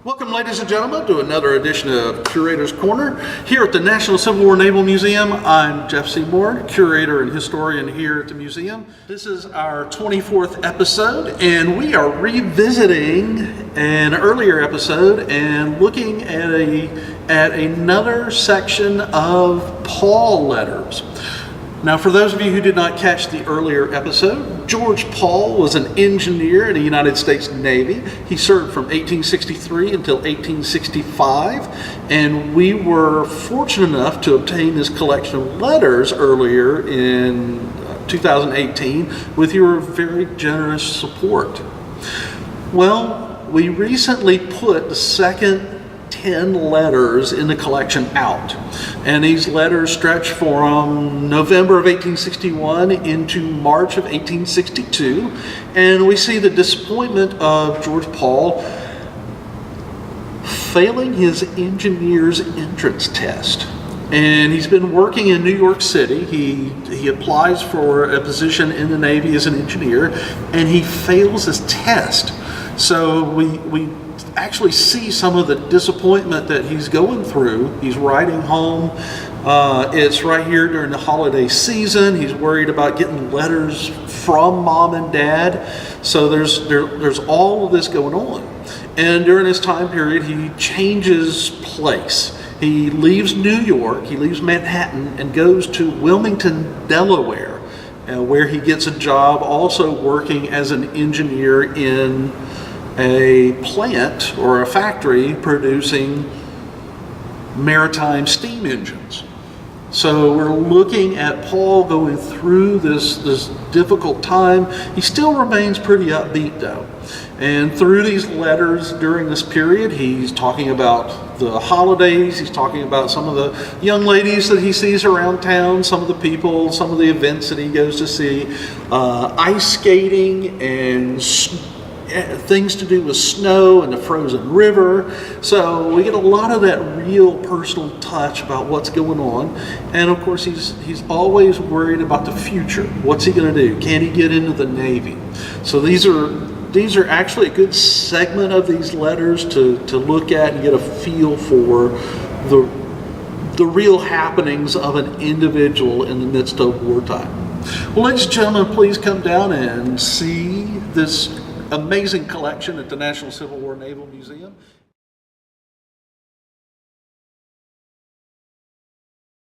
Welcome, ladies and gentlemen, to another edition of Curator's Corner here at the National Civil War Naval Museum. I'm Jeff Seymour, curator and historian here at the museum. This is our 24th episode, and we are revisiting an earlier episode and looking at another section of Paul letters. Now, for those of you who did not catch the earlier episode, George Paul was an engineer in the United States Navy. He served from 1863 until 1865, and we were fortunate enough to obtain this collection of letters earlier in 2018 with your very generous support. Well, we recently put the second 10 letters in the collection out, and these letters stretch from November of 1861 into March of 1862, and we see the disappointment of George Paul failing his engineer's entrance test. And he's been working in New York City. He applies for a position in the Navy as an engineer, and he fails his test. So we actually see some of the disappointment that he's going through. He's riding home. It's right here during the holiday season. He's worried about getting letters from mom and dad. So there's all of this going on. And during this time period, he changes place. He leaves New York, he leaves Manhattan, and goes to Wilmington, Delaware, where he gets a job also working as an engineer in a plant or a factory producing maritime steam engines. So we're looking at Paul going through this difficult time. He still remains pretty upbeat though. And through these letters during this period, he's talking about the holidays, he's talking about some of the young ladies that he sees around town, some of the people, some of the events that he goes to see, ice skating and things to do with snow and the frozen river. So we get a lot of that real personal touch about what's going on. And of course he's always worried about the future. What's he going to do? Can he get into the Navy? So these are actually a good segment of these letters to look at and get a feel for the real happenings of an individual in the midst of wartime. Well, ladies and gentlemen, please come down and see this amazing collection at the National Civil War Naval Museum.